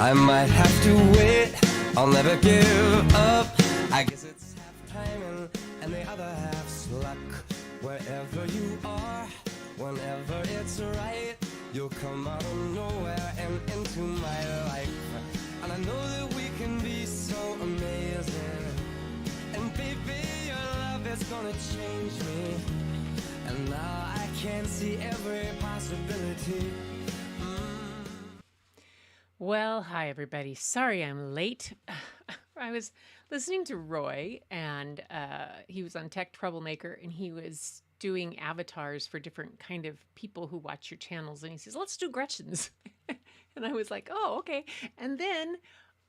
I might have to wait, I'll never give up. I guess it's half timing and the other half's luck. Wherever you are, whenever it's right, you'll come out of nowhere and into my life. And I know that we can be so amazing. And baby, your love is gonna change me. And now I can see every possibility. Well, hi everybody. Sorry I'm late. I was listening to Roy, and he was on Tech Troublemaker, and he was doing avatars for different kind of people who watch your channels, and he says, let's do Gretchen's. And I was like, oh, okay. And then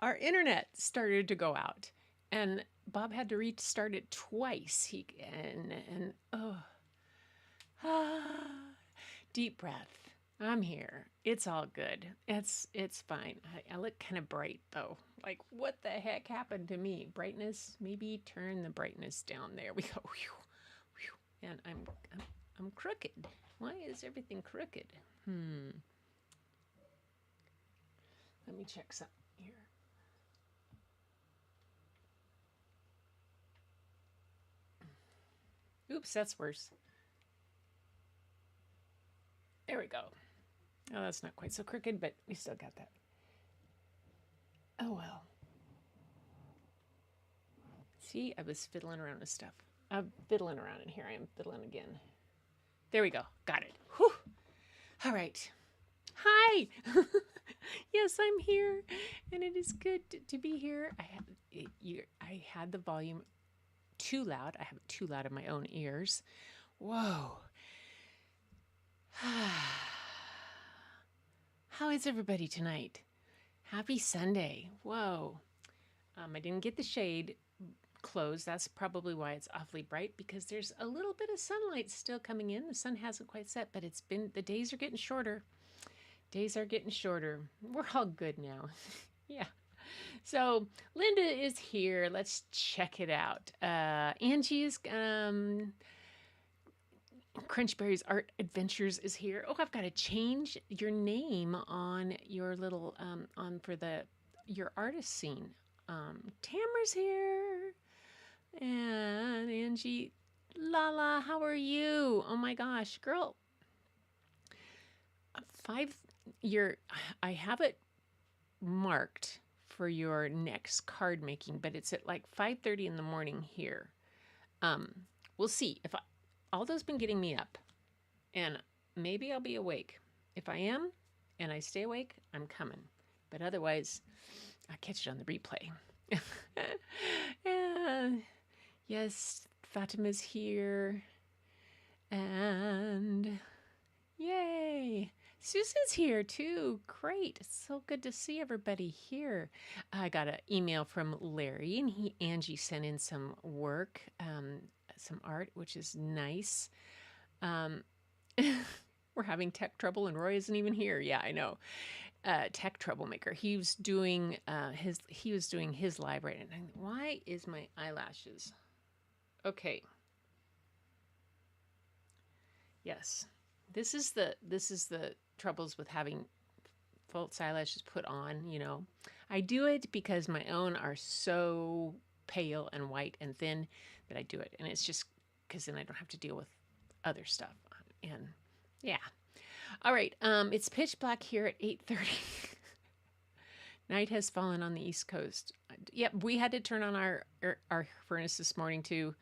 our internet started to go out, and Bob had to restart it twice. Deep breath. I'm here. It's all good. It's fine. I look kind of bright though. Like, what the heck happened to me? Brightness, maybe turn the brightness down. There we go. Whew, whew. And I'm crooked. Why is everything crooked? Let me check something here. Oops, that's worse. There we go. Oh, that's not quite so crooked, but we still got that. Oh, well. See, I was fiddling around with stuff. I'm fiddling around, and here I am fiddling again. There we go. Got it. Whew. All right. Hi. Yes, I'm here, and it is good to be here. I had the volume too loud. I have it too loud in my own ears. Whoa. How is everybody tonight? Happy Sunday. Whoa. I didn't get the shade closed. That's probably why it's awfully bright, because there's a little bit of sunlight still coming in. The sun hasn't quite set, but the days are getting shorter. Days are getting shorter. We're all good now. Yeah. So Linda is here. Let's check it out. Angie's Crunchberry's Art Adventures is here. Oh, I've got to change your name on your little your artist scene. Tamara's here, and Angie, Lala, how are you? Oh my gosh, girl. I have it marked for your next card making, but it's at like 5:30 in the morning here. We'll see if Aldo's been getting me up, and maybe I'll be awake. If I am, and I stay awake, I'm coming. But otherwise, I'll catch it on the replay. Yes, Fatima's here. And yay! Susan's here too. Great. It's so good to see everybody here. I got an email from Larry, and Angie sent in some work. Some art, which is nice. We're having tech trouble, and Roy isn't even here. Yeah, I know. Tech Troublemaker. He was doing his live right now. Why is my eyelashes? Okay. Yes. This is the troubles with having false eyelashes put on, you know. I do it because my own are so pale and white and thin that I do it, and it's just because then I don't have to deal with other stuff. And yeah, all right. It's pitch black here at 8:30. Night has fallen on the East Coast. Yep, we had to turn on our furnace this morning too.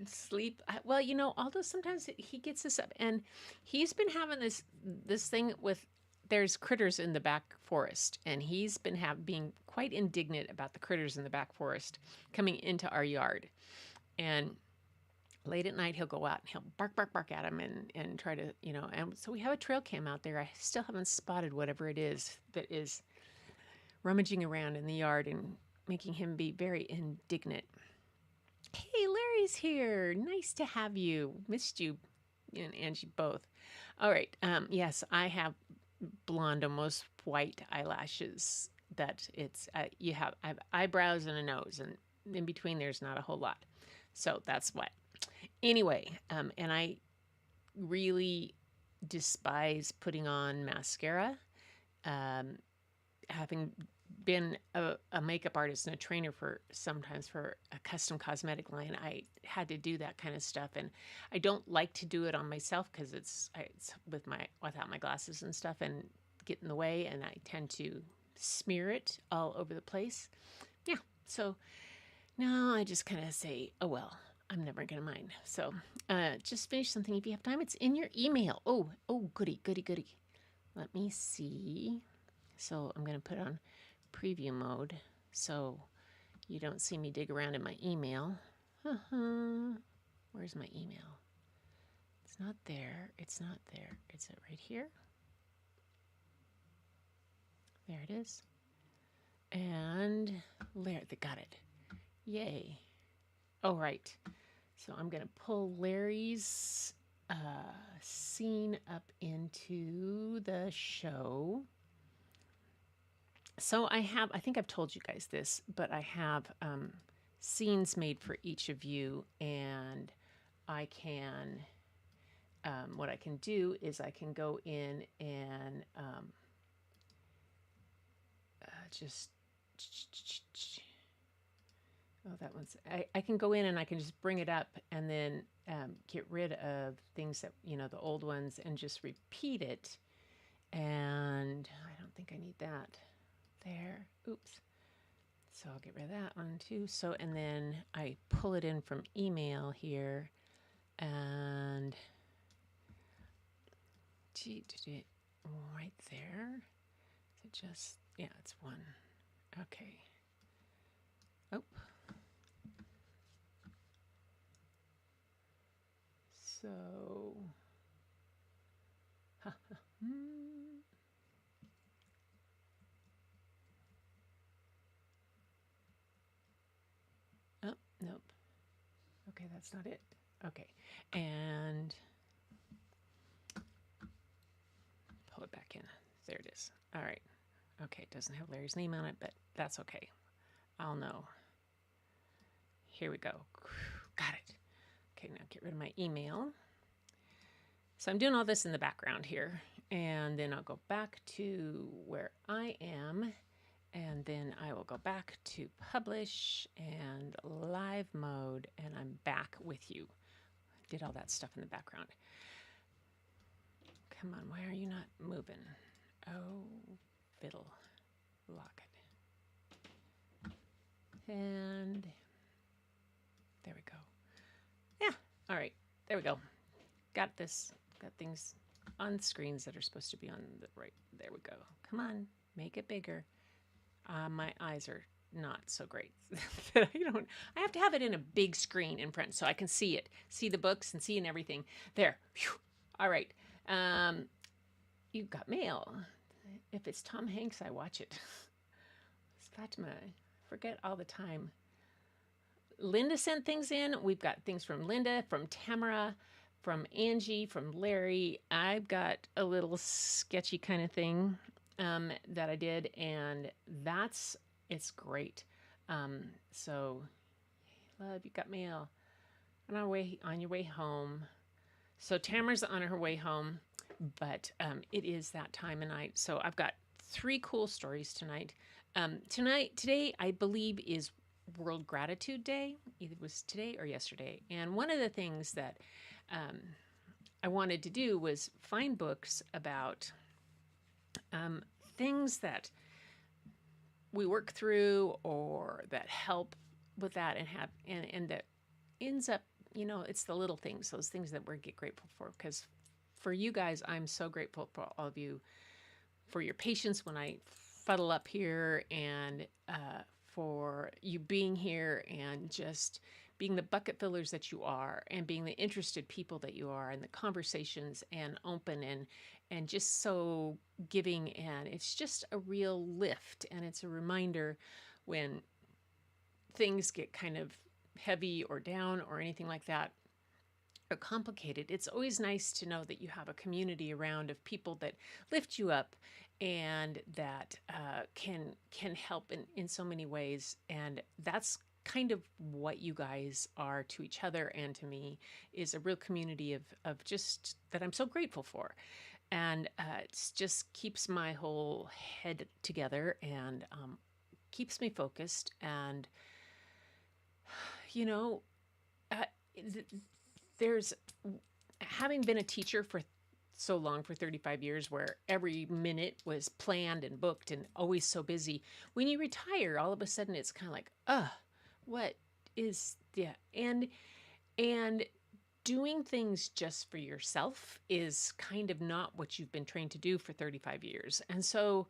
Sleep well, you know, although sometimes he gets us up, and he's been having this thing with. There's critters in the back forest, and he's been being quite indignant about the critters in the back forest coming into our yard. And late at night, he'll go out and he'll bark at them and try to, you know. And so we have a trail cam out there. I still haven't spotted whatever it is that is rummaging around in the yard and making him be very indignant. Hey, Larry's here. Nice to have you. Missed you and Angie both. All right. Yes, I have blonde, almost white eyelashes. That it's I have eyebrows and a nose, and in between there's not a whole lot. So that's what. Anyway, and I really despise putting on mascara. Um, Having been a makeup artist and a trainer for sometimes for a custom cosmetic line, I had to do that kind of stuff, and I don't like to do it on myself because it's without my glasses and stuff and get in the way, and I tend to smear it all over the place. Yeah, so now I just kind of say, oh well, I'm never gonna mind. So just finish something if you have time. It's in your email. Oh, goody, goody, goody. Let me see. So I'm going to put on preview mode so you don't see me dig around in my email. Where's my email? It's not there. It's not there. Is it right here? There it is. And Larry, they got it. Yay. Oh, right. So I'm going to pull Larry's scene up into the show. So I think I've told you guys this, but I have scenes made for each of you, and I can, what I can do is I can go in and just, oh, that one's, I can go in and I can just bring it up and then get rid of things that, the old ones and just repeat it. And I don't think I need that. There. Oops. So I'll get rid of that one too. So, and then I pull it in from email here and right there. Is it just, yeah, it's one. Okay. Oh. So, oh, nope. Okay, that's not it. Okay, and pull it back in. There it is. All right. Okay, it doesn't have Larry's name on it, but that's okay. I'll know. Here we go. Got it. Okay, now get rid of my email. So I'm doing all this in the background here, and then I'll go back to where I am, and then I will go back to publish and live mode, and I'm back with you. Did all that stuff in the background. Come on, why are you not moving? Oh, fiddle. Lock it. And there we go. Yeah, all right, there we go. Got this. Got things on screens that are supposed to be on the right. There we go. Come on, make it bigger. My eyes are not so great. I have to have it in a big screen in front so I can see it, see the books and see and everything. There. Whew. All right. You got mail. If it's Tom Hanks, I watch it. It's Fatima. I forget all the time. Linda sent things in. We've got things from Linda, from Tamara, from Angie, from Larry. I've got a little sketchy kind of thing that I did, and it's great. So, love, you got mail. On your way home. So Tamara's on her way home, but it is that time of night. So I've got 3 cool stories tonight. Today, I believe, is World Gratitude Day. Either it was today or yesterday. And one of the things that I wanted to do was find books about things that we work through or that help with that and that ends up, it's the little things, those things that we get grateful for. Because for you guys, I'm so grateful for all of you, for your patience when I fuddle up here, and for you being here and just being the bucket fillers that you are, and being the interested people that you are, and the conversations and open and just so giving. And it's just a real lift, and it's a reminder when things get kind of heavy or down or anything like that, or complicated. It's always nice to know that you have a community around of people that lift you up and that can help in so many ways. And that's kind of what you guys are to each other and to me, is a real community of just that I'm so grateful for. And it just keeps my whole head together and keeps me focused. And, you know, uh, th- there's having been a teacher for so long, for 35 years, where every minute was planned and booked and always so busy. When you retire, all of a sudden it's kind of like, what is yeah. And doing things just for yourself is kind of not what you've been trained to do for 35 years. And so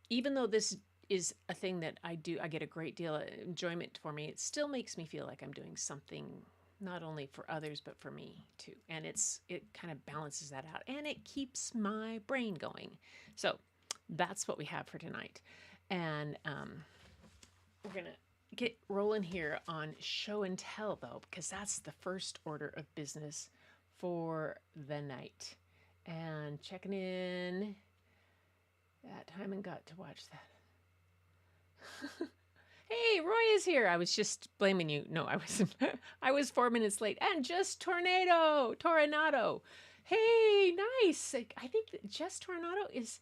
even though this is a thing that I do, I get a great deal of enjoyment for me, it still makes me feel like I'm doing something not only for others but for me too. And it kind of balances that out and it keeps my brain going. So that's what we have for tonight. And we're going to get rolling here on show and tell, though, because that's the first order of business for the night. And checking in that time and got to watch that. Hey, Roy is here. I was just blaming you. No, I wasn't. I was 4 minutes late. And just Tornado. Hey, nice. I think that Just Tornado, is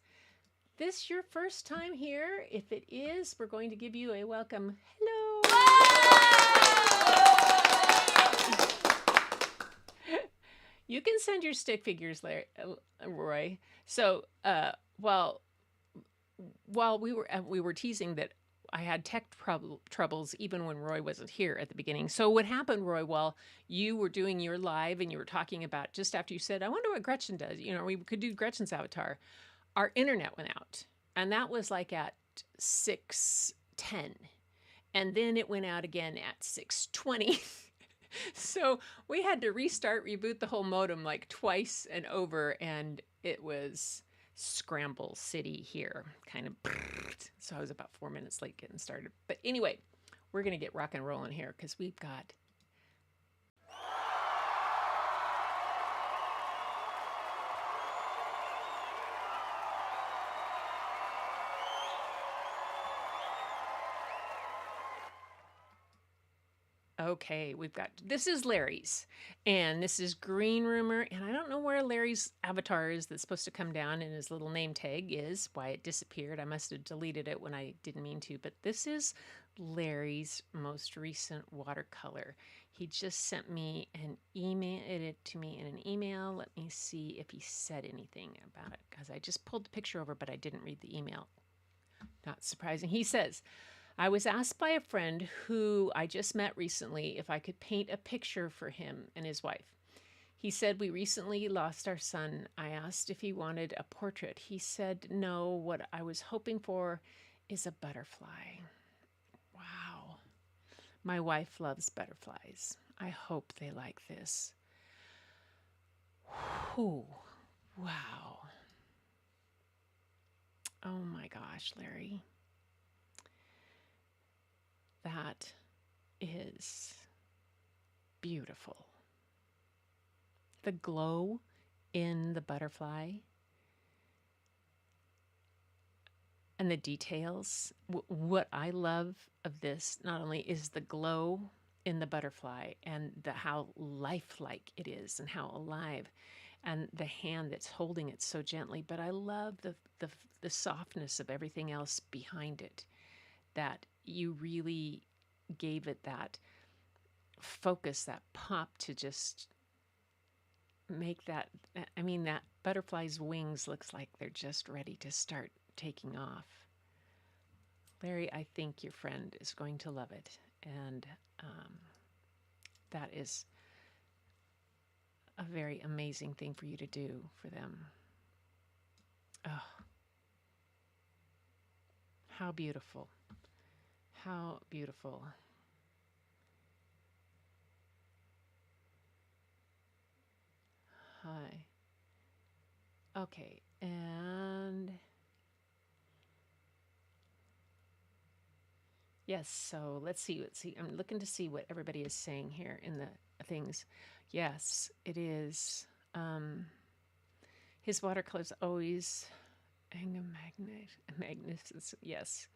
this your first time here? If it is, we're going to give you a welcome. Hello. You can send your stick figures, Roy. So, while we were teasing that I had tech troubles even when Roy wasn't here at the beginning. So what happened, Roy, while you were doing your live and you were talking about, just after you said, I wonder what Gretchen does, we could do Gretchen's avatar, our internet went out. And that was like at 6:10. And then it went out again at 6:20. So we had to reboot the whole modem like twice and over. And it was scramble city here, kind of. So I was about 4 minutes late getting started. But anyway, we're going to get rock and rolling here because we've got okay, this is Larry's, and this is Green Rumor, and I don't know where Larry's avatar is that's supposed to come down, and his little name tag is, why it disappeared. I must have deleted it when I didn't mean to, but this is Larry's most recent watercolor. He just sent me an email, it to me in an email. Let me see if he said anything about it, because I just pulled the picture over, but I didn't read the email. Not surprising. He says, I was asked by a friend who I just met recently if I could paint a picture for him and his wife. He said, we recently lost our son. I asked if he wanted a portrait. He said, no, what I was hoping for is a butterfly. Wow. My wife loves butterflies. I hope they like this. Whew. Wow. Oh my gosh, Larry. That is beautiful. The glow in the butterfly and the details. What I love of this not only is the glow in the butterfly and how lifelike it is and how alive, and the hand that's holding it so gently, but I love the softness of everything else behind it, that you really gave it that focus, that pop, to just make that. I mean, that butterfly's wings looks like they're just ready to start taking off. Larry, I think your friend is going to love it, and that is a very amazing thing for you to do for them. Oh, how beautiful. How beautiful. Hi. Okay, and yes, so let's see. I'm looking to see what everybody is saying here in the things. Yes, it is. His watercolors always hang a magnet. Magnificent. Yes.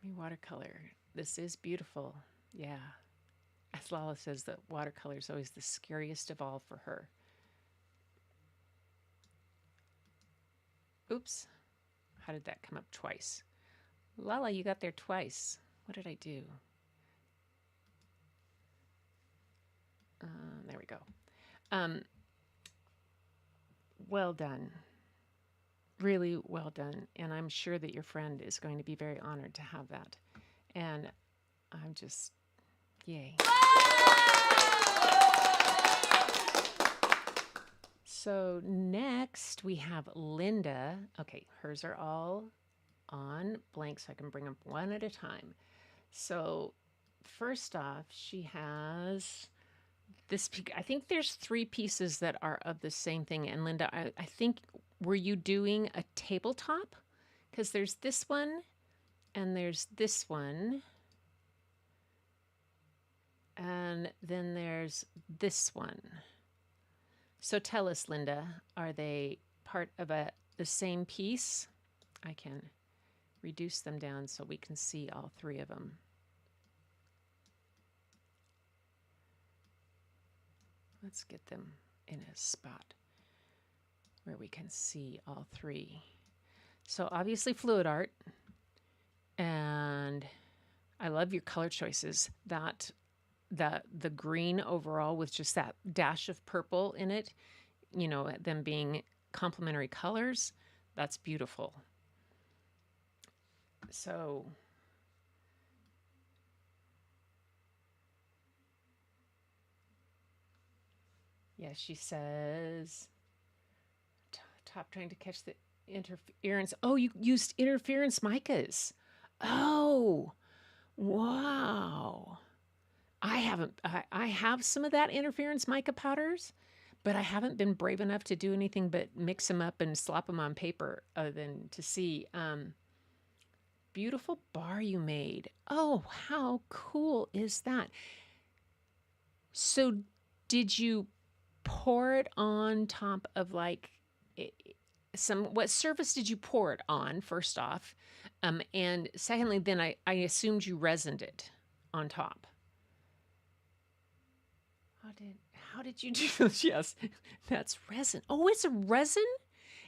Me watercolor. This is beautiful. Yeah. As Lala says, that watercolor is always the scariest of all for her. Oops. How did that come up twice? Lala, you got there twice. What did I do? There we go. Um, well done. Really well done. And I'm sure that your friend is going to be very honored to have that. And I'm just, yay. So next we have Linda. Okay, hers are all on blank, so I can bring them one at a time. So first off, she has this. I think there's 3 pieces that are of the same thing. And Linda, I think, were you doing a tabletop? Because there's this one and there's this one. And then there's this one. So tell us, Linda, are they part of the same piece? I can reduce them down so we can see all 3 of them. Let's get them in a spot where we can see all 3. So obviously fluid art, and I love your color choices. That the green overall with just that dash of purple in it, you know, them being complementary colors, that's beautiful. So yeah, she says, top trying to catch the interference. Oh, you used interference micas. Oh, wow. I haven't, I have some of that interference mica powders, but I haven't been brave enough to do anything but mix them up and slap them on paper other than to see. Beautiful bar you made. Oh, how cool is that? So did you pour it on top of like what surface did you pour it on, first off? And secondly, then I assumed you resined it on top. How did you do this? Yes, that's resin. Oh, it's a resin?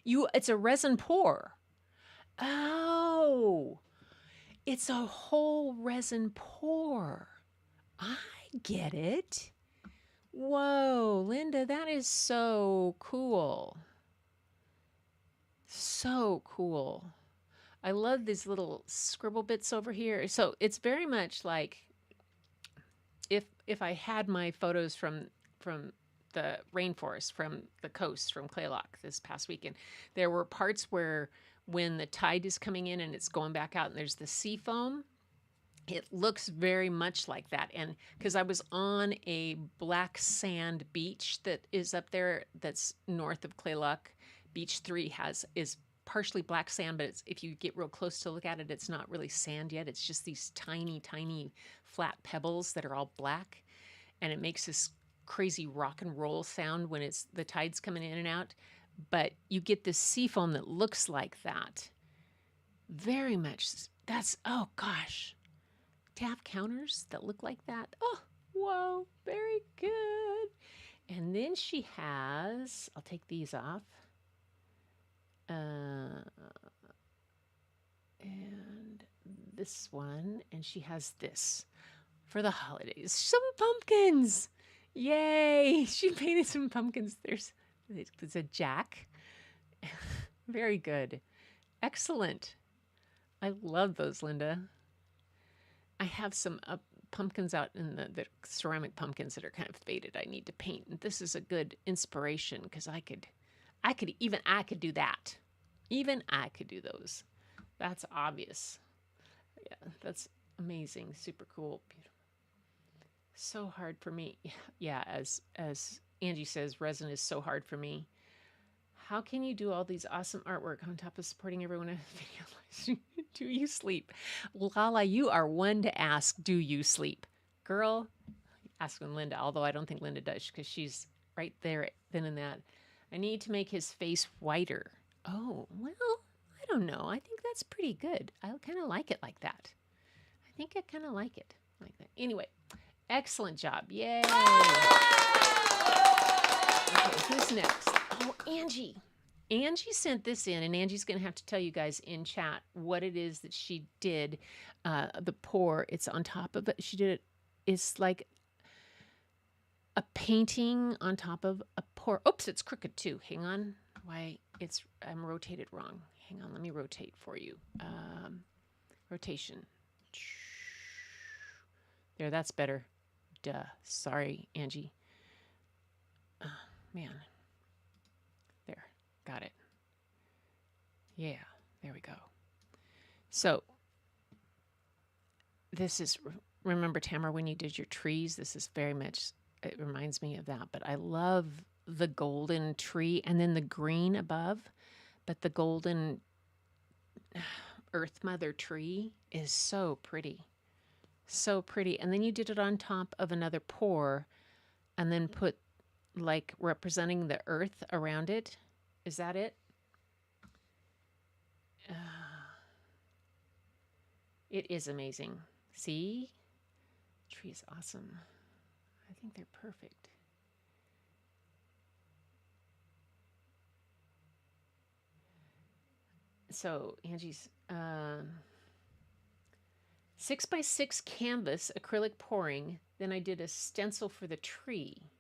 It's a resin pour. Oh, it's a whole resin pour. I get it. Whoa, Linda, that is so cool. So cool. I love these little scribble bits over here. So it's very much like if I had my photos from the rainforest, from the coast, from Claylock this past weekend, there were parts where when the tide is coming in and it's going back out and there's the sea foam, it looks very much like that. And because I was on a black sand beach that is up there that's north of Claylock, Beach 3 is partially black sand, but if you get real close to look at it, it's not really sand yet. It's just these tiny, tiny flat pebbles that are all black. And it makes this crazy rock and roll sound when the tide's coming in and out. But you get this sea foam that looks like that. Very much. Oh gosh. To have counters that look like that. Oh, whoa, very good. And then she has, I'll take these off. And this one, and she has this for the holidays. Some pumpkins. Yay. She painted some pumpkins. There's a jack. Very good. Excellent. I love those, Linda. I have some pumpkins out in the ceramic pumpkins that are kind of faded. I need to paint. And this is a good inspiration because I could do that. Even I could do those. That's obvious. Yeah, that's amazing. Super cool. Beautiful. So hard for me. Yeah, as Angie says, resin is so hard for me. How can you do all these awesome artwork on top of supporting everyone in video lives? Do you sleep? Lala, you are one to ask, do you sleep? Girl, asking Linda, although I don't think Linda does because she's right there then and that. I need to make his face whiter. Oh, well, I don't know. I think that's pretty good. I kind of like it like that. think I kind of like it like that. Anyway, excellent job. Yay. Okay, who's next? Oh, Angie. Angie sent this in, and Angie's going to have to tell you guys in chat what it is that she did. The pour, it's on top of it. She did it. It's like a painting on top of a pour. Oops, it's crooked too. Hang on. Why? I'm rotated wrong. Hang on. Let me rotate for you. Rotation. There, that's better. Duh. Sorry, Angie. Man. There. Got it. Yeah. There we go. So, this is, remember, Tamara, when you did your trees, this is very much, it reminds me of that. But I love the golden tree and then the green above. But the golden Earth Mother tree is so pretty. So pretty. And then you did it on top of another pour and then put like representing the earth around it. Is that it? It is amazing. See? The tree is awesome. I think they're perfect. So Angie's 6x6 canvas acrylic pouring. Then I did a stencil for the tree.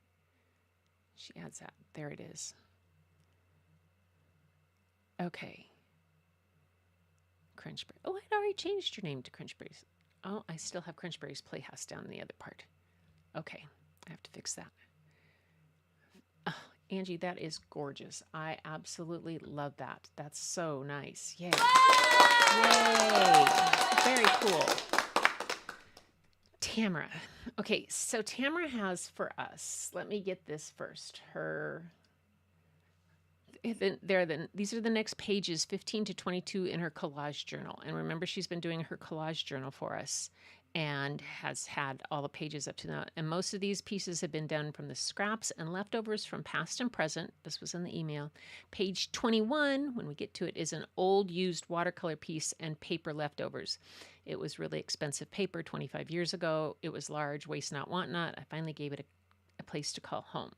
She adds that. There it is. Okay. Crunchberry. Oh, I'd already changed your name to Crunchberries. Oh, I still have Crunchberries Playhouse down in the other part. Okay, I have to fix that. Oh, Angie, that is gorgeous. I absolutely love that. That's so nice. Yay. Yay. Very cool. Tamara. Okay, so Tamara has for us, let me get this first. These are the next pages, 15 to 22 in her collage journal. And remember, she's been doing her collage journal for us and has had all the pages up to now. And most of these pieces have been done from the scraps and leftovers from past and present. This was in the email. Page 21, when we get to it, is an old used watercolor piece and paper leftovers. It was really expensive paper 25 years ago. It was large, waste not, want not. I finally gave it a place to call home.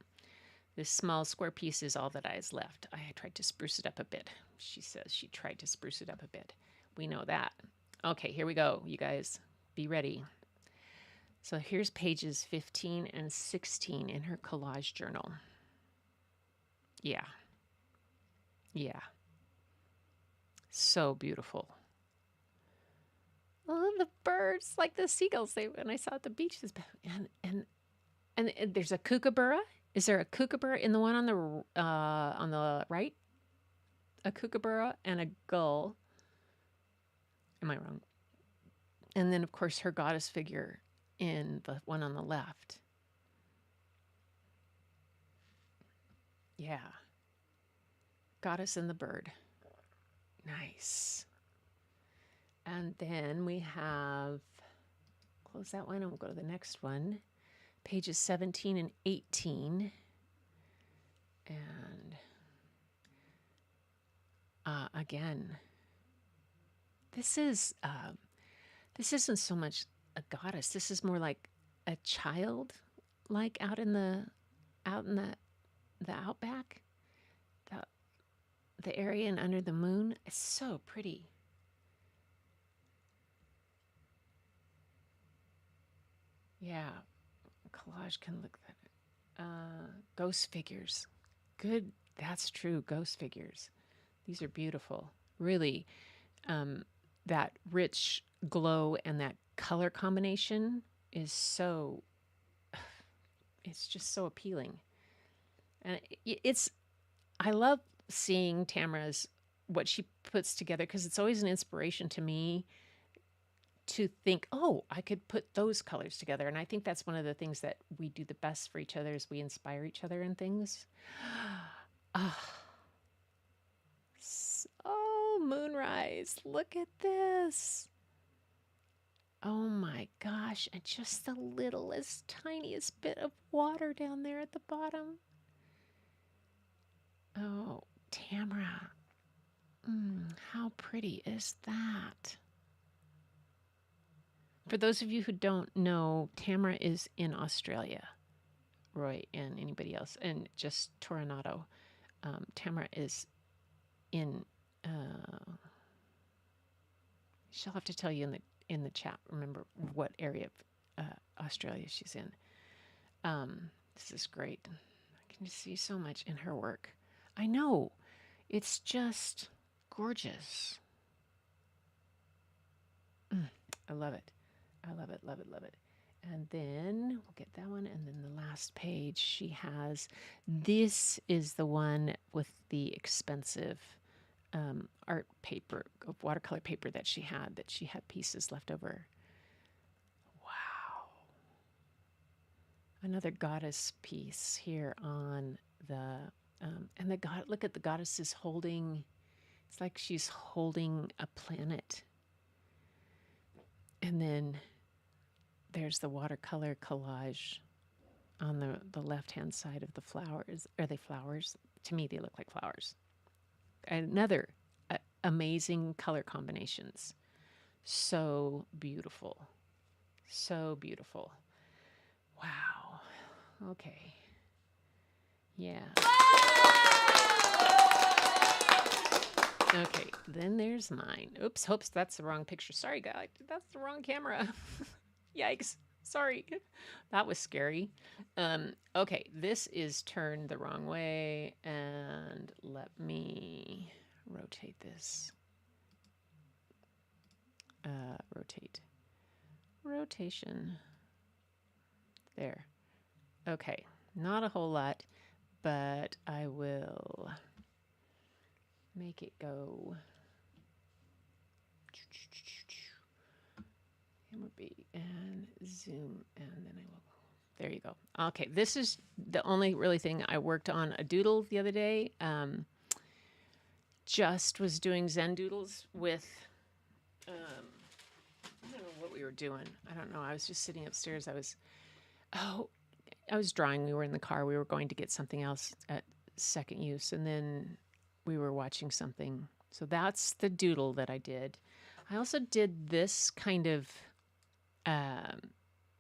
This small square piece is all that is left. I tried to spruce it up a bit. She says she tried to spruce it up a bit. We know that. Okay, here we go, you guys. Be ready. So here's pages 15 and 16 in her collage journal. Yeah. Yeah. So beautiful. Oh, the birds, like the seagulls when I saw at the beach. And there's a kookaburra. Is there a kookaburra in the one on the right? A kookaburra and a gull. Am I wrong? And then, of course, her goddess figure in the one on the left. Yeah. Goddess and the bird. Nice. And then we have, close that one and we'll go to the next one. Pages 17 and 18. And again, this isn't so much a goddess. This is more like a child, like out in the outback, the area and under the moon. It's so pretty. Yeah, collage can look that. Ghost figures. Good. That's true. Ghost figures. These are beautiful. Really, that rich glow and that color combination is so, it's just so appealing. And I love seeing Tamara's, what she puts together, because it's always an inspiration to me to think, oh, I could put those colors together. And I think that's one of the things that we do the best for each other is we inspire each other in things. Oh, moonrise. Look at this. Oh my gosh. And just the littlest, tiniest bit of water down there at the bottom. Oh, Tamara. How pretty is that? For those of you who don't know, Tamara is in Australia, Roy and anybody else, and just Toronado. Tamara is in. She'll have to tell you in the chat. Remember what area of Australia she's in. This is great. I can just see so much in her work. I know, it's just gorgeous. I love it. I love it. Love it. Love it. And then we'll get that one. And then the last page she has. This is the one with the expensive art paper, of watercolor paper that she had pieces left over. Wow. Another goddess piece here on the, and the god, look at the goddess is holding, it's like she's holding a planet. And then there's the watercolor collage on the left-hand side of the flowers. Are they flowers? To me, they look like flowers. Another amazing color combinations. So beautiful. So beautiful. Wow. Okay. Yeah. Okay, then there's mine. Oops, that's the wrong picture. Sorry, guys, that's the wrong camera. Yikes. Sorry. That was scary. Okay, this is turned the wrong way, and let me rotate this. Rotate. Rotation. There. Okay, not a whole lot, but I will make it go. And zoom, and then I will. There you go. Okay, this is the only really thing I worked on a doodle the other day. Just was doing Zen doodles with. I don't know what we were doing. I don't know. I was just sitting upstairs. I was drawing. We were in the car. We were going to get something else at second use, and then we were watching something. So that's the doodle that I did. I also did this kind of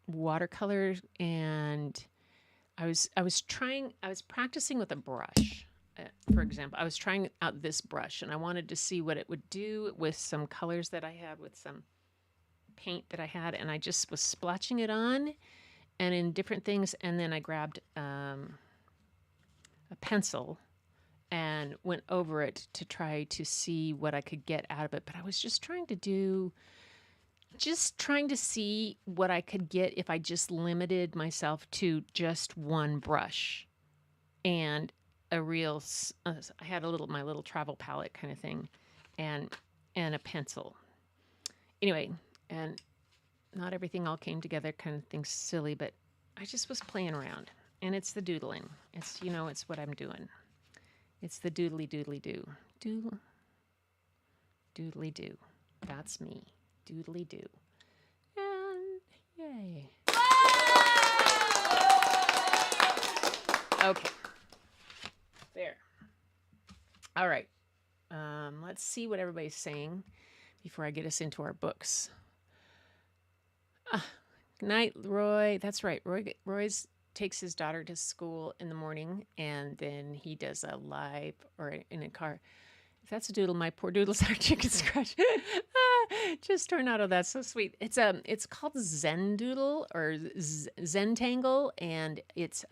watercolor, and I was practicing with a brush. For example, I was trying out this brush, and I wanted to see what it would do with some colors that I had, with some paint that I had, and I just was splotching it on and in different things, and then I grabbed a pencil and went over it to try to see what I could get out of it. But I was just trying to see what I could get if I just limited myself to just one brush and a real, I had my little travel palette kind of thing, and a pencil. Anyway, and not everything all came together, kind of thing silly, but I just was playing around, and it's the doodling. It's, it's what I'm doing. It's the doodly doodly do. Doodly do. That's me. Doodly do. And yay. Okay. There. All right. Let's see what everybody's saying before I get us into our books. Good night, Roy. That's right. Roy's takes his daughter to school in the morning, and then he does a live or in a car. If that's a doodle, my poor doodle's our chicken scratch. Just Tornado. That's so sweet. It's called Zen Doodle or Zen Tangle, and it's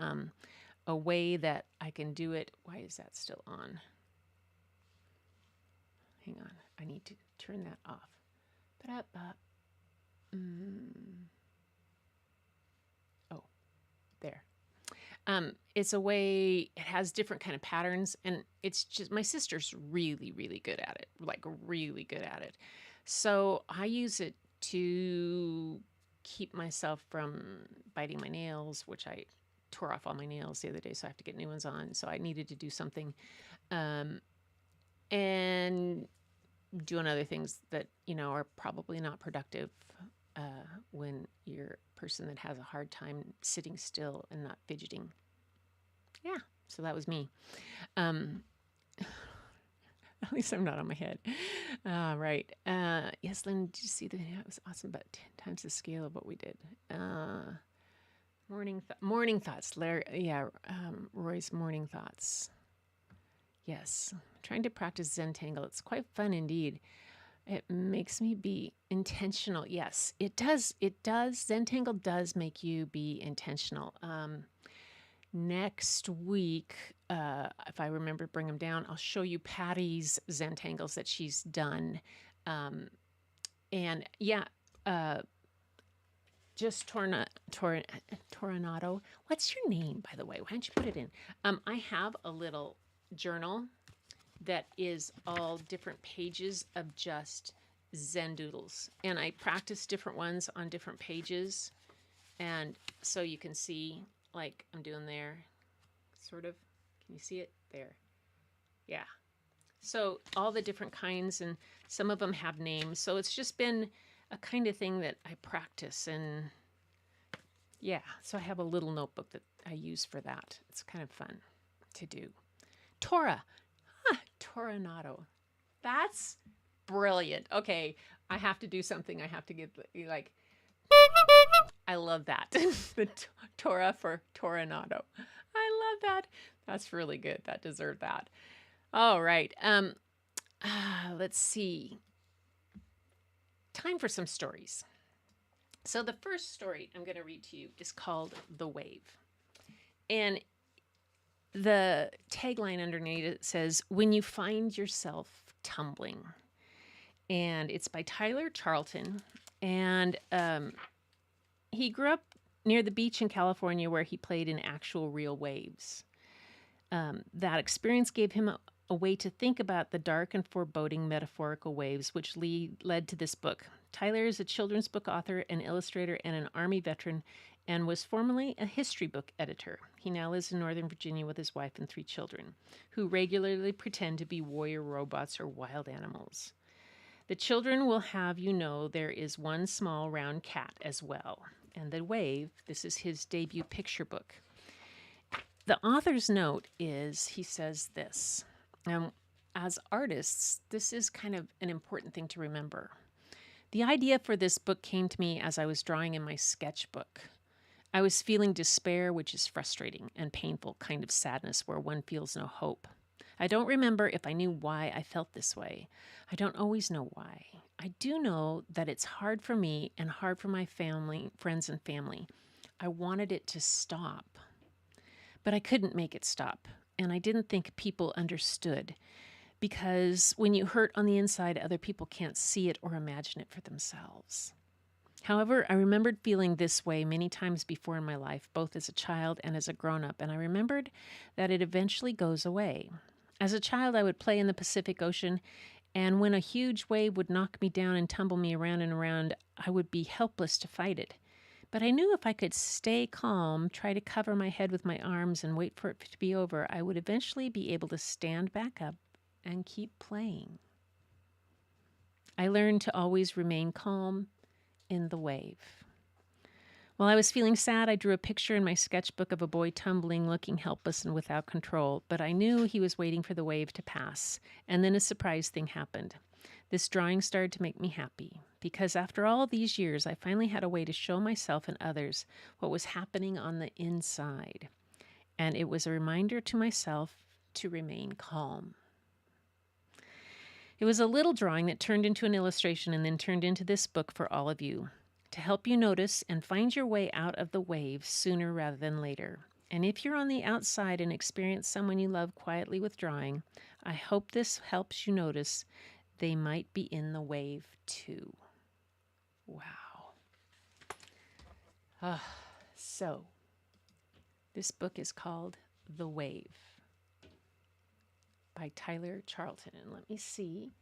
a way that I can do it. Why is that still on? Hang on. I need to turn that off. Oh, there. It's a way, it has different kind of patterns, and it's just, my sister's really, really good at it, like really good at it. So I use it to keep myself from biting my nails, which I tore off all my nails the other day, so I have to get new ones on. So I needed to do something. And doing other things that, are probably not productive when you're a person that has a hard time sitting still and not fidgeting. Yeah, so that was me. At least I'm not on my head. Right. Yes, Lynn, did you see the video? It was awesome, but 10 times the scale of what we did. Morning thoughts. Larry, yeah, Roy's morning thoughts. Yes, trying to practice Zentangle. It's quite fun indeed. It makes me be intentional. Yes, it does. It does. Zentangle does make you be intentional. Next week, if I remember to bring them down, I'll show you Patty's Zentangles that she's done. And yeah, just Toronado. What's your name, by the way? Why don't you put it in? I have a little journal that is all different pages of just Zen doodles. And I practice different ones on different pages. And so you can see, like I'm doing there, sort of. Can you see it? There. Yeah. So all the different kinds, and some of them have names. So it's just been a kind of thing that I practice. And yeah, so I have a little notebook that I use for that. It's kind of fun to do. Tora. Toronado. That's brilliant. Okay, I have to do something. I have to get like, I love that. The Torah for Toronado. I love that. That's really good. That deserved that. All right. Let's see. Time for some stories. So the first story I'm going to read to you is called The Wave. And the tagline underneath it says, "When you find yourself tumbling." And it's by Tyler Charlton. And he grew up near the beach in California where he played in actual real waves. That experience gave him a way to think about the dark and foreboding metaphorical waves, which led to this book. Tyler is a children's book author, an illustrator, and an Army veteran, and was formerly a history book editor. He now lives in Northern Virginia with his wife and 3 children, who regularly pretend to be warrior robots or wild animals. The children will have you know there is one small round cat as well. And The Wave, this is his debut picture book. The author's note is, he says this, as artists, this is kind of an important thing to remember. The idea for this book came to me as I was drawing in my sketchbook. I was feeling despair, which is frustrating, and painful kind of sadness where one feels no hope. I don't remember if I knew why I felt this way. I don't always know why. I do know that it's hard for me and hard for my family, friends and family. I wanted it to stop, but I couldn't make it stop. And I didn't think people understood, because when you hurt on the inside, other people can't see it or imagine it for themselves. However, I remembered feeling this way many times before in my life, both as a child and as a grown-up, and I remembered that it eventually goes away. As a child, I would play in the Pacific Ocean, and when a huge wave would knock me down and tumble me around and around, I would be helpless to fight it. But I knew if I could stay calm, try to cover my head with my arms and wait for it to be over, I would eventually be able to stand back up and keep playing. I learned to always remain calm in the wave. While I was feeling sad, I drew a picture in my sketchbook of a boy tumbling, looking helpless and without control, but I knew he was waiting for the wave to pass. And then a surprise thing happened. This drawing started to make me happy, because after all these years, I finally had a way to show myself and others what was happening on the inside. And it was a reminder to myself to remain calm. It was a little drawing that turned into an illustration and then turned into this book for all of you, to help you notice and find your way out of the wave sooner rather than later. And if you're on the outside and experience someone you love quietly withdrawing, I hope this helps you notice they might be in the wave too. Wow. So, this book is called The Wave by Tyler Charlton. And let me see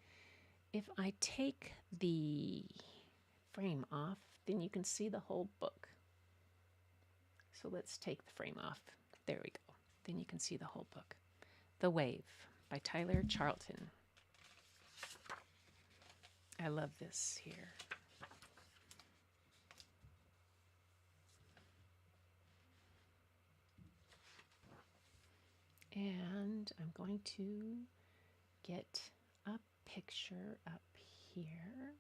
if I take the frame off, then you can see the whole book. So let's take the frame off. There we go. Then you can see the whole book. The Wave by Tyler Charlton. I love this here. And I'm going to get a picture up here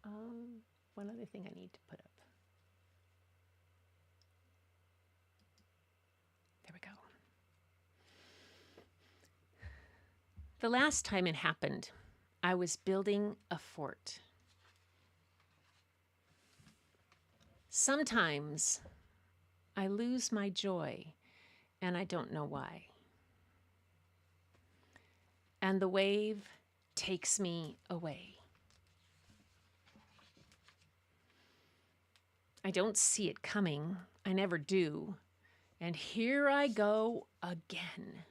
of one other thing I need to put up. There we go. The last time it happened, I was building a fort. Sometimes I lose my joy and I don't know why. And the wave takes me away. I don't see it coming. I never do. And here I go again.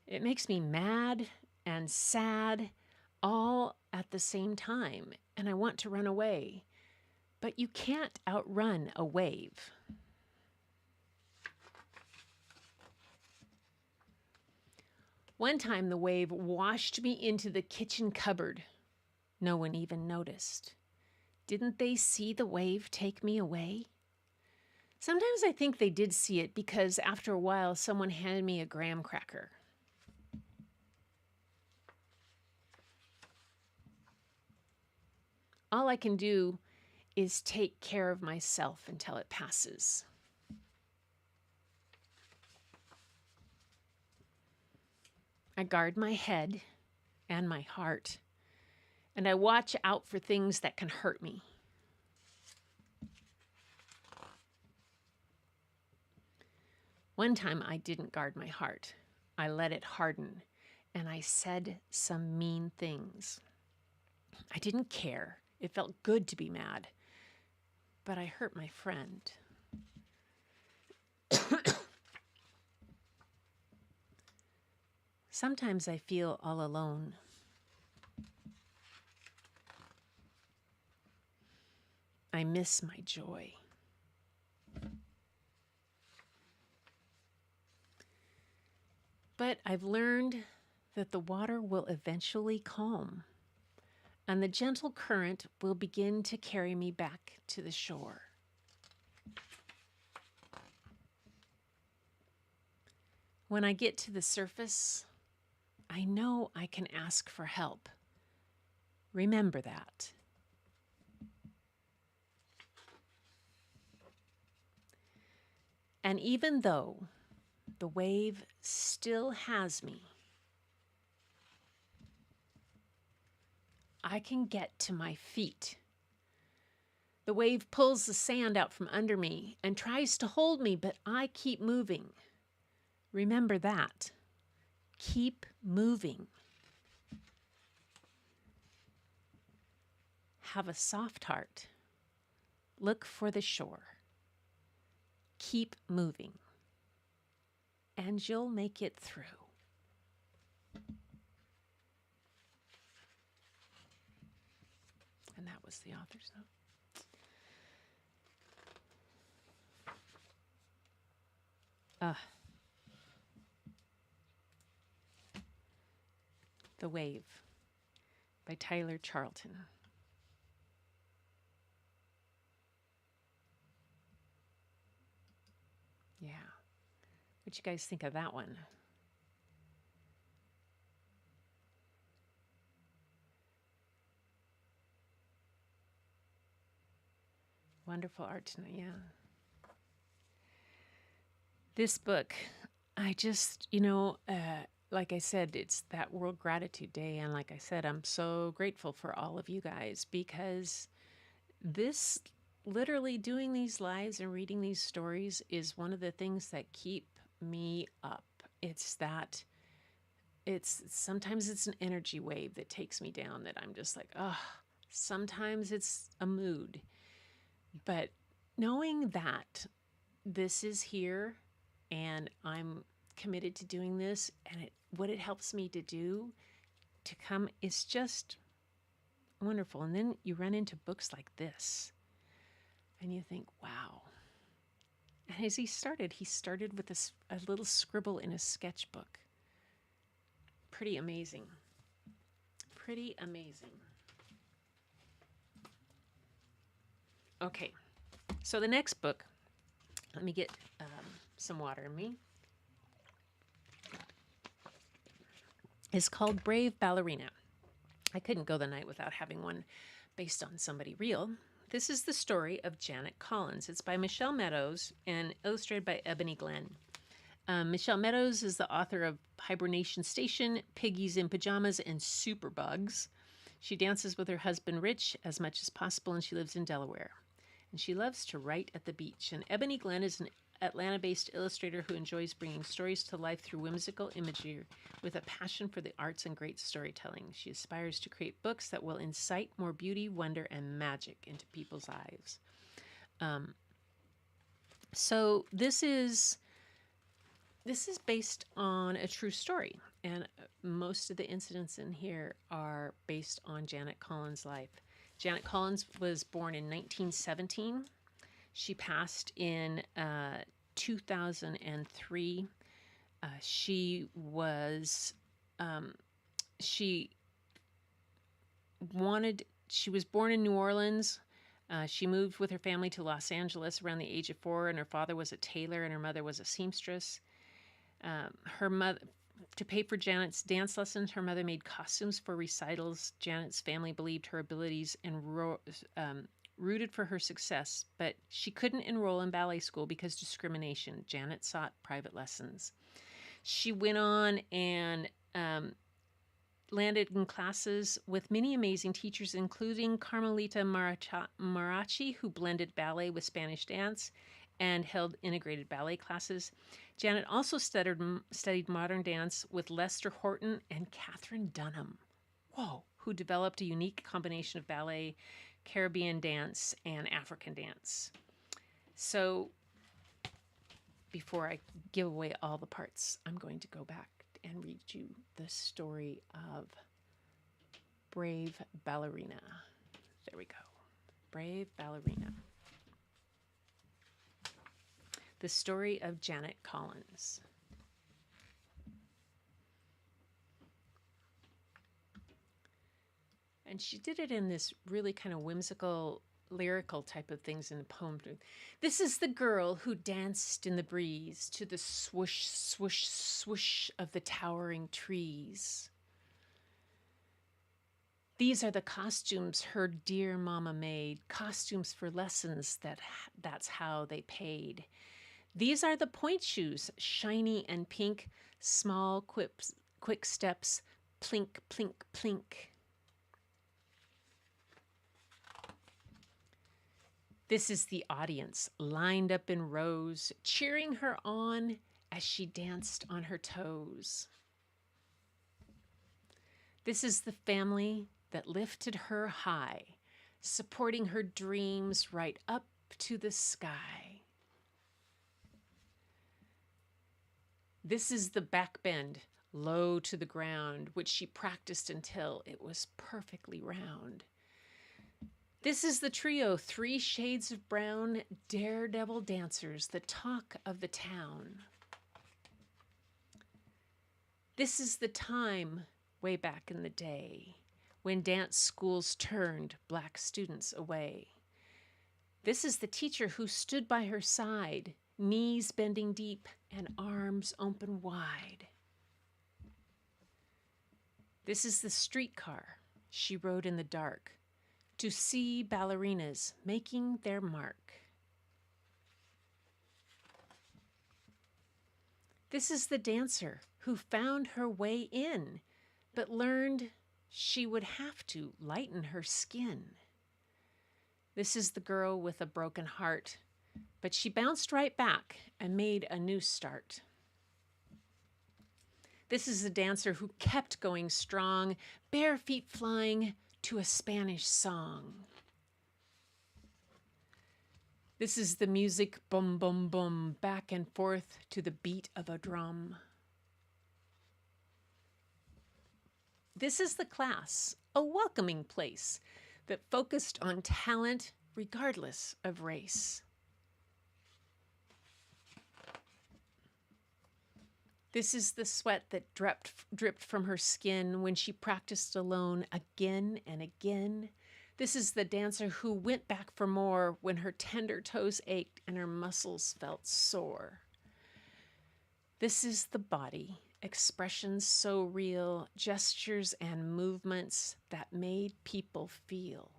It makes me mad and sad all at the same time, and I want to run away. But you can't outrun a wave. One time the wave washed me into the kitchen cupboard. No one even noticed. Didn't they see the wave take me away? Sometimes I think they did see it because after a while someone handed me a graham cracker. All I can do is take care of myself until it passes. I guard my head and my heart, and I watch out for things that can hurt me. One time I didn't guard my heart. I let it harden, and I said some mean things. I didn't care. It felt good to be mad, but I hurt my friend. Sometimes I feel all alone. I miss my joy. But I've learned that the water will eventually calm, and the gentle current will begin to carry me back to the shore. When I get to the surface, I know I can ask for help. Remember that. And even though the wave still has me, I can get to my feet. The wave pulls the sand out from under me and tries to hold me, but I keep moving. Remember that. Keep moving. Have a soft heart. Look for the shore. Keep moving. And you'll make it through. And that was the author's note. The Wave by Tailor Charlton. Yeah. What you guys think of that one? Wonderful art tonight, yeah. This book, I just, like I said, it's that World Gratitude Day. And like I said, I'm so grateful for all of you guys because this, literally doing these lives and reading these stories is one of the things that keep me up. Sometimes it's an energy wave that takes me down that I'm just like, oh, sometimes it's a mood. But knowing that this is here and I'm committed to doing this and what it helps me to do to come is just wonderful. And then you run into books like this and you think, wow. And as he started with a little scribble in a sketchbook. Pretty amazing. Pretty amazing. Okay, so the next book, let me get some water in me. is called Brave Ballerina. I couldn't go the night without having one based on somebody real. This is the story of Janet Collins. It's by Michelle Meadows and illustrated by Ebony Glenn. Michelle Meadows is the author of Hibernation Station, Piggies in Pajamas, and Superbugs. She dances with her husband Rich as much as possible, and she lives in Delaware. And she loves to write at the beach. And Ebony Glenn is an Atlanta-based illustrator who enjoys bringing stories to life through whimsical imagery with a passion for the arts and great storytelling. She aspires to create books that will incite more beauty, wonder, and magic into people's lives. So this is based on a true story, and most of the incidents in here are based on Janet Collins' life. Janet Collins was born in 1917. She passed in 2003. She was born in New Orleans. She moved with her family to Los Angeles around the age of 4, and her father was a tailor and her mother was a seamstress. Her mother, to pay for Janet's dance lessons, her mother made costumes for recitals. Janet's family believed her abilities and rooted for her success, but she couldn't enroll in ballet school because of discrimination. Janet sought private lessons. She went on and landed in classes with many amazing teachers, including Carmelita Marachi, who blended ballet with Spanish dance and held integrated ballet classes. Janet also studied modern dance with Lester Horton and Catherine Dunham, who developed a unique combination of ballet, Caribbean dance, and African dance. So before I give away all the parts, I'm going to go back and read you the story of Brave Ballerina. There we go. Brave Ballerina. The story of Janet Collins. And she did it in this really kind of whimsical, lyrical type of things in the poem. This is the girl who danced in the breeze to the swoosh, swoosh, swoosh of the towering trees. These are the costumes her dear mama made, costumes for lessons that's how they paid. These are the point shoes, shiny and pink, small quick steps, plink, plink, plink. This is the audience, lined up in rows, cheering her on as she danced on her toes. This is the family that lifted her high, supporting her dreams right up to the sky. This is the back bend, low to the ground, which she practiced until it was perfectly round. This is the trio, 3 shades of brown, daredevil dancers, the talk of the town. This is the time, way back in the day, when dance schools turned black students away. This is the teacher who stood by her side, knees bending deep and arms open wide. This is the streetcar she rode in the dark to see ballerinas making their mark. This is the dancer who found her way in, but learned she would have to lighten her skin. This is the girl with a broken heart, but she bounced right back and made a new start. This is the dancer who kept going strong, bare feet flying to a Spanish song. This is the music, boom, boom, boom, back and forth to the beat of a drum. This is the class, a welcoming place that focused on talent regardless of race. This is the sweat that dripped from her skin when she practiced alone again and again. This is the dancer who went back for more when her tender toes ached and her muscles felt sore. This is the body expressions so real, gestures and movements that made people feel.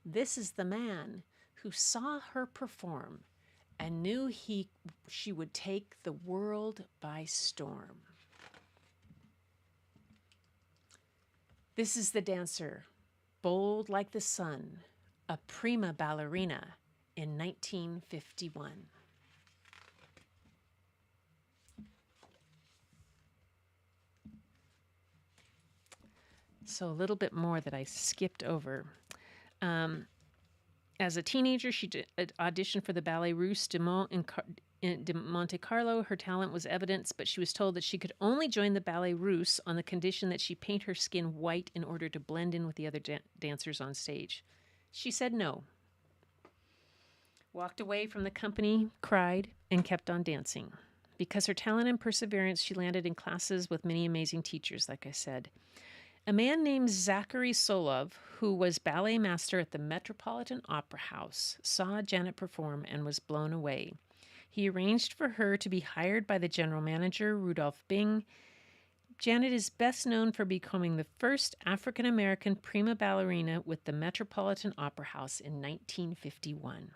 This is the man who saw her perform and knew she would take the world by storm. This is the dancer, bold like the sun, a prima ballerina in 1951. So a little bit more that I skipped over. As a teenager, she auditioned for the Ballet Russe de Monte Carlo. Her talent was evident, but she was told that she could only join the Ballet Russe on the condition that she paint her skin white in order to blend in with the other dancers on stage. She said no, walked away from the company, cried, and kept on dancing. Because her talent and perseverance, she landed in classes with many amazing teachers, like I said. A man named Zachary Solov, who was ballet master at the Metropolitan Opera House, saw Janet perform and was blown away. He arranged for her to be hired by the general manager, Rudolph Bing. Janet is best known for becoming the first African-American prima ballerina with the Metropolitan Opera House in 1951.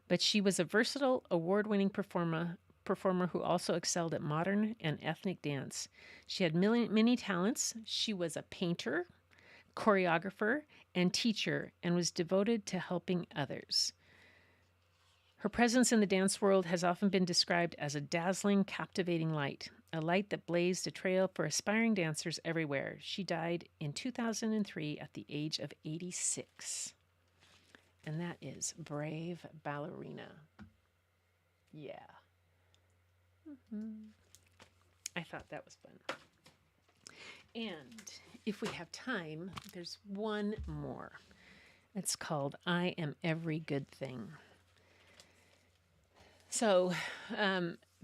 But she was a versatile, award-winning performer who also excelled at modern and ethnic dance. She had many talents. She was a painter, choreographer, and teacher, and was devoted to helping others. Her presence in the dance world has often been described as a dazzling, captivating light, a light that blazed a trail for aspiring dancers everywhere. She died in 2003 at the age of 86. And that is Brave Ballerina. Yeah. I thought that was fun. And if we have time, there's one more. It's called I Am Every Good Thing. So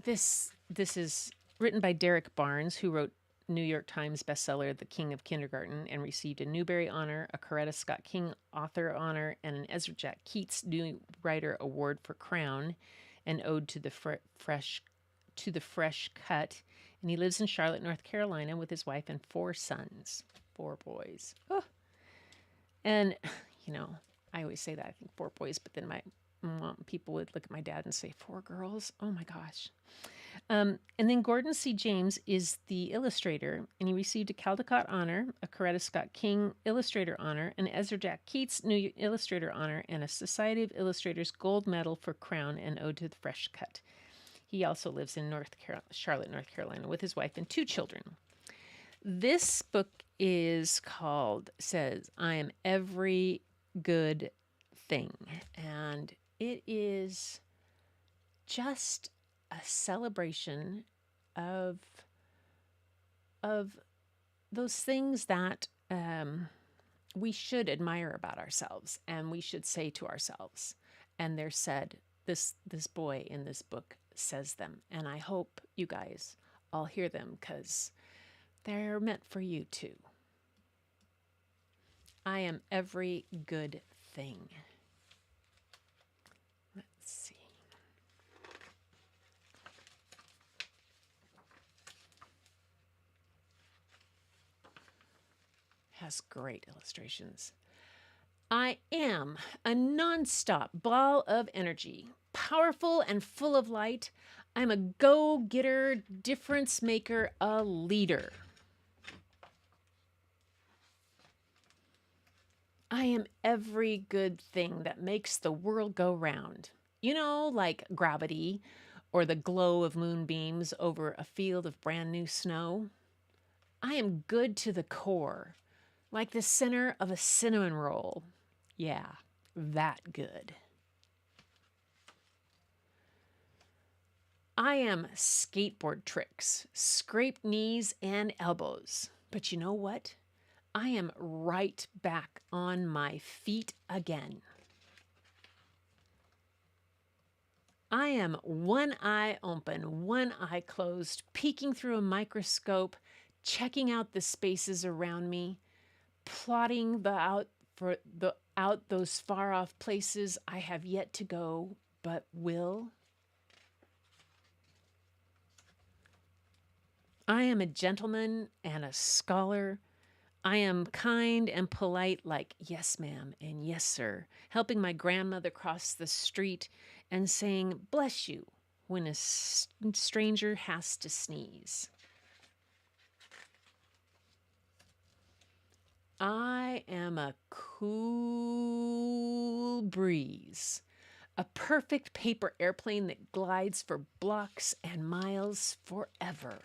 this is written by Derek Barnes, who wrote New York Times bestseller The King of Kindergarten and received a Newbery Honor, a Coretta Scott King Author Honor, and an Ezra Jack Keats New Writer Award for Crown, an ode to the fresh cut. And he lives in Charlotte, North Carolina with his wife and 4 sons, 4 boys. Oh. And, you know, I always say that, I think 4 boys, but then my mom, people would look at my dad and say, 4 girls? Oh my gosh. And then Gordon C. James is the illustrator, and he received a Caldecott Honor, a Coretta Scott King Illustrator Honor, an Ezra Jack Keats New Illustrator Honor, and a Society of Illustrators Gold Medal for Crown and Ode to the Fresh Cut. He also lives in Charlotte, North Carolina, with his wife and 2 children. This book says, I Am Every Good Thing. And it is just a celebration of those things that we should admire about ourselves and we should say to ourselves. And they're said, this boy in this book says them. And I hope you guys all hear them because they're meant for you too. I am every good thing. Let's see. Has great illustrations. I am a nonstop ball of energy, powerful and full of light. I'm a go-getter, difference maker, a leader. I am every good thing that makes the world go round. You know, like gravity or the glow of moonbeams over a field of brand new snow. I am good to the core, like the center of a cinnamon roll. Yeah, that good. I am skateboard tricks, scraped knees and elbows. But you know what? I am right back on my feet again. I am one eye open, one eye closed, peeking through a microscope, checking out the spaces around me, plotting out those far off places I have yet to go, but will. I am a gentleman and a scholar. I am kind and polite, like yes, ma'am, and yes, sir, helping my grandmother cross the street and saying, bless you, when a stranger has to sneeze. I am a cool breeze, a perfect paper airplane that glides for blocks and miles forever.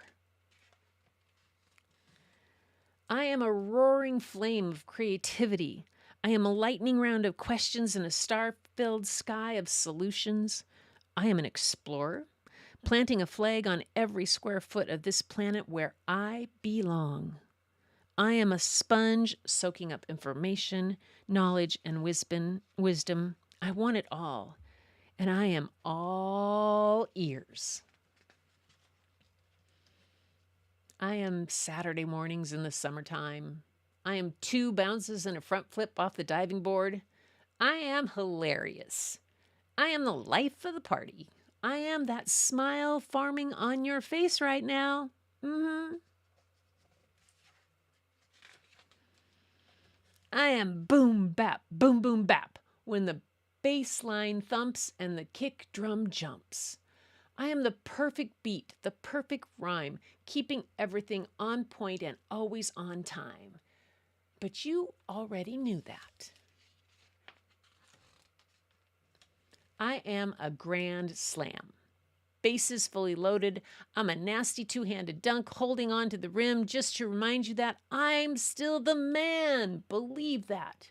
I am a roaring flame of creativity. I am a lightning round of questions in a star filled sky of solutions. I am an explorer, planting a flag on every square foot of this planet where I belong. I am a sponge soaking up information, knowledge, and wisdom. I want it all, and I am all ears. I am Saturday mornings in the summertime. I am 2 bounces and a front flip off the diving board. I am hilarious. I am the life of the party. I am that smile farming on your face right now. I am boom bap, boom boom bap when the bass line thumps and the kick drum jumps. I am the perfect beat, the perfect rhyme, keeping everything on point and always on time. But you already knew that. I am a grand slam. Bases fully loaded. I'm a nasty 2-handed dunk holding on to the rim just to remind you that I'm still the man. Believe that.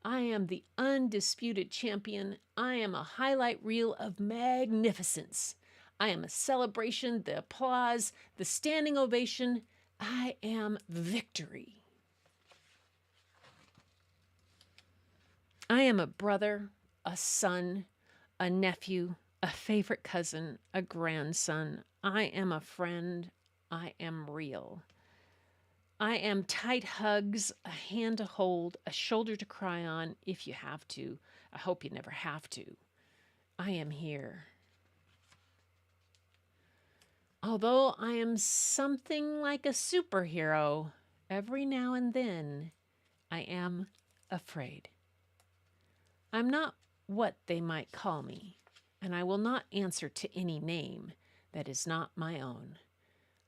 I am the undisputed champion. I am a highlight reel of magnificence. I am a celebration, the applause, the standing ovation. I am victory. I am a brother, a son, a nephew, a favorite cousin, a grandson. I am a friend. I am real. I am tight hugs, a hand to hold, a shoulder to cry on if you have to. I hope you never have to. I am here. Although I am something like a superhero, every now and then I am afraid. I'm not what they might call me, and I will not answer to any name that is not my own.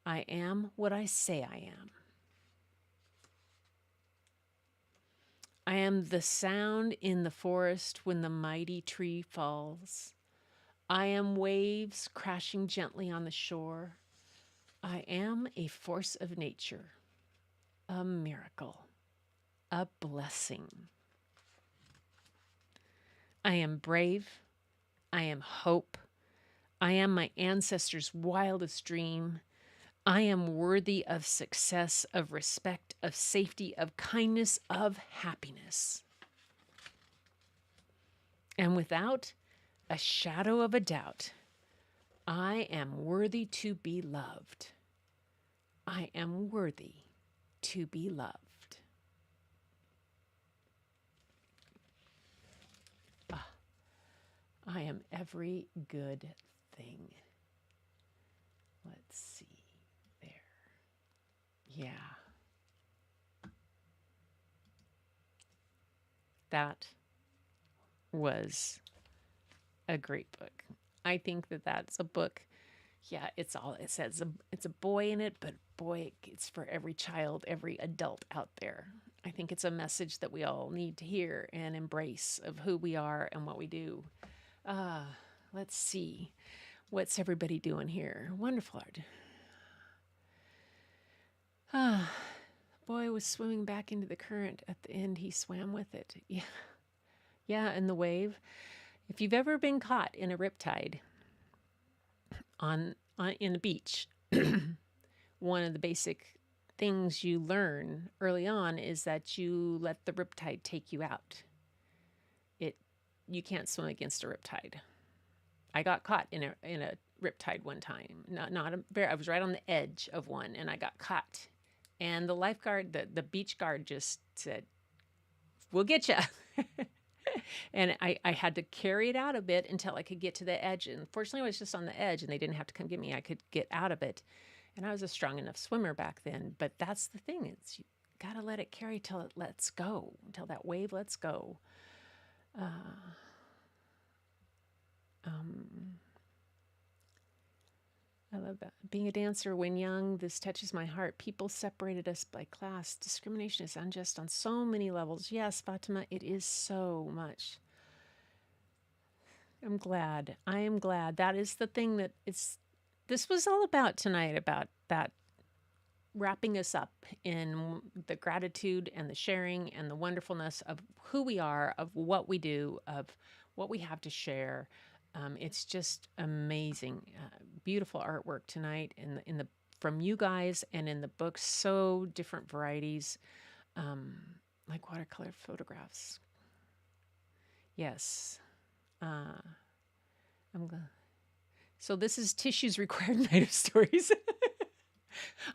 I am what I say I am. I am the sound in the forest when the mighty tree falls. I am waves crashing gently on the shore. I am a force of nature, a miracle, a blessing. I am brave. I am hope. I am my ancestors' wildest dream. I am worthy of success, of respect, of safety, of kindness, of happiness. And without a shadow of a doubt, I am worthy to be loved. I am worthy to be loved. I am every good thing. Let's see there. Yeah. That was a great book. I think that that's a book. Yeah, it's all it says. It's a boy in it, but boy, it's for every child, every adult out there. I think it's a message that we all need to hear and embrace of who we are and what we do. Let's see. What's everybody doing here? Wonderful art. Boy was swimming back into the current. At the end, he swam with it. Yeah. Yeah, and the wave. If you've ever been caught in a riptide on in the beach, one of the basic things you learn early on is that you let the riptide take you out. You can't swim against a riptide. I got caught in a riptide one time. I was right on the edge of one, and I got caught. And the lifeguard, the beach guard, just said, "We'll get you." And I had to carry it out a bit until I could get to the edge. And fortunately, I was just on the edge, and they didn't have to come get me. I could get out of it. And I was a strong enough swimmer back then, but that's the thing. It's you got to let it carry till it lets go, until that wave lets go. Um, I love that. Being a dancer when young, this touches my heart. People separated us by class. Discrimination is unjust on so many levels. Yes, Fatima, it is so much. I'm glad. I am glad. That is the thing that this was all about tonight, about that wrapping us up in the gratitude and the sharing and the wonderfulness of who we are, of what we do, of what we have to share. It's just amazing, beautiful artwork tonight in the from you guys and in the books. So different varieties, like watercolor photographs. Yes, I'm glad. So this is Tissue's required night of stories.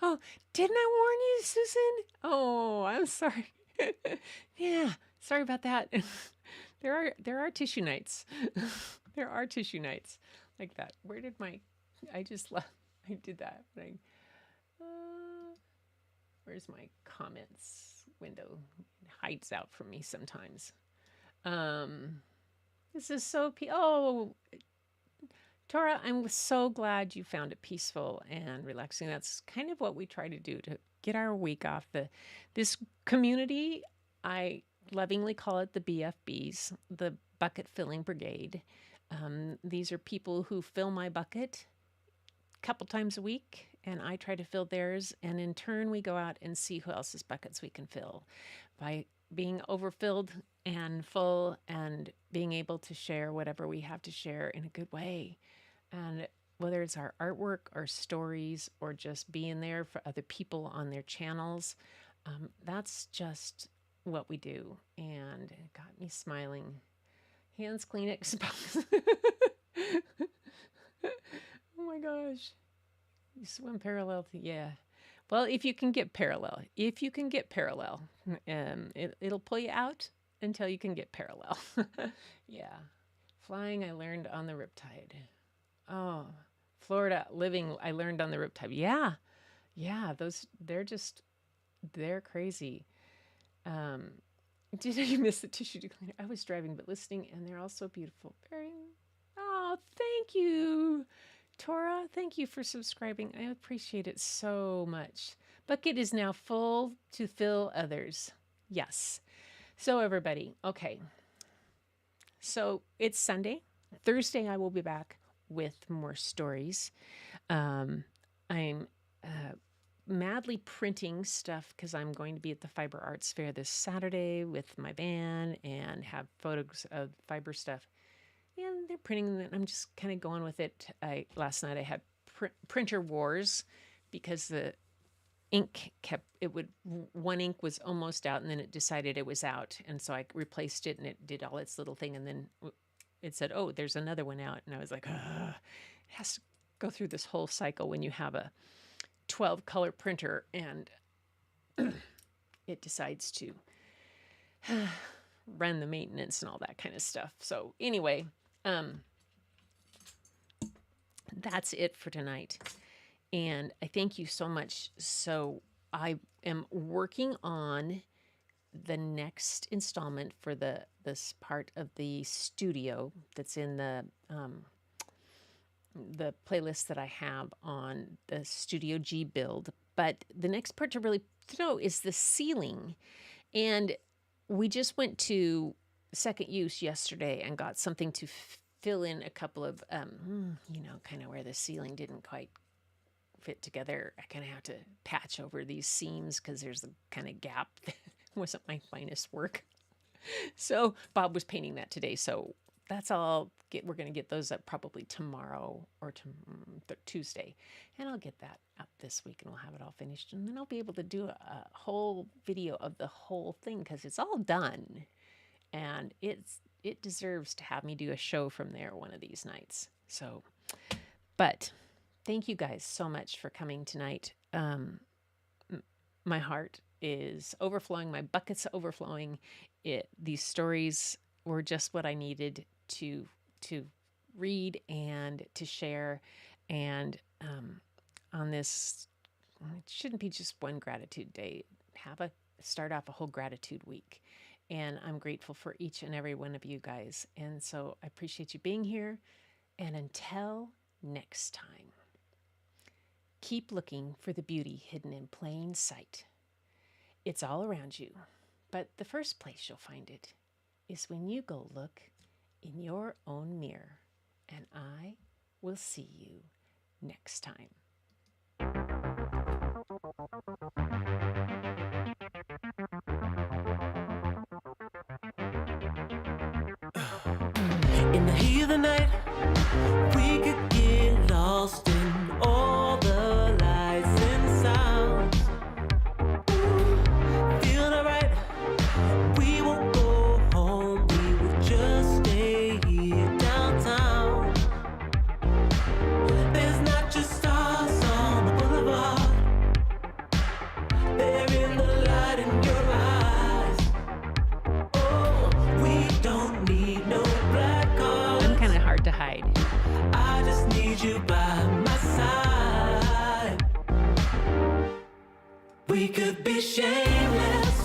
Oh, didn't I warn you, Susan? Oh, I'm sorry. Yeah, sorry about that. There are tissue nights. There are tissue nights like that. Where did my? I just left. I did that. Where's my comments window? It hides out from me sometimes. This is so. Oh, Tora, I'm so glad you found it peaceful and relaxing. That's kind of what we try to do to get our week off. This community, I lovingly call it the BFBs, the Bucket Filling Brigade. These are people who fill my bucket a couple times a week, and I try to fill theirs. And in turn, we go out and see who else's buckets we can fill by being overfilled and full and being able to share whatever we have to share in a good way. And whether it's our artwork or stories or just being there for other people on their channels, that's just what we do. And it got me smiling. Hands, Kleenex, box. Oh my gosh. You swim parallel to, yeah. Well, if you can get parallel, it'll pull you out until you can get parallel. Yeah. Flying, I learned on the Riptide. Oh, Florida living, I learned on the Riptide. Yeah. Yeah. They're crazy. Did you miss the tissue decliner? I was driving, but listening, and they're all so beautiful. Oh, thank you, Tora. Thank you for subscribing. I appreciate it so much. Bucket is now full to fill others. Yes. So, everybody, okay. So, it's Sunday. Thursday, I will be back with more stories. I'm madly printing stuff because I'm going to be at the Fiber Arts Fair this Saturday with my band and have photos of fiber stuff. And they're printing them. I'm just kind of going with it. Last night I had printer wars because the ink one ink was almost out and then it decided it was out. And so I replaced it and it did all its little thing. And then it said, oh, there's another one out. And I was like, it has to go through this whole cycle when you have a 12 color printer and it decides to run the maintenance and all that kind of stuff. So anyway, that's it for tonight. And I thank you so much. So I am working on the next installment for this part of the studio that's in the playlist that I have on the Studio G build. But the next part to really throw is the ceiling. And we just went to Second Use yesterday and got something to fill in a couple of, kind of where the ceiling didn't quite fit together. I kind of have to patch over these seams because there's a kind of gap that wasn't my finest work. So Bob was painting that today. So that's all. We're going to get those up probably tomorrow or Tuesday. And I'll get that up this week and we'll have it all finished. And then I'll be able to do a whole video of the whole thing because it's all done. And it deserves to have me do a show from there one of these nights. So, but thank you guys so much for coming tonight. My heart is overflowing. My bucket's overflowing. These stories were just what I needed to read and to share. And on this It shouldn't be just one gratitude day. Start off a whole gratitude week. And I'm grateful for each and every one of you guys. And so I appreciate you being here. And until next time, keep looking for the beauty hidden in plain sight. It's all around you, but the first place you'll find it is when you go look in your own mirror. And I will see you next time. In the heat of the night, we could get lost in all the lights and sounds. Ooh, feeling alright. We won't go home, we will just stay here downtown. There's not just stars on the boulevard, they're in the light in your eyes. Oh, we don't need no black cars. I'm kind of hard to hide. I just need you by my side. We could be shameless.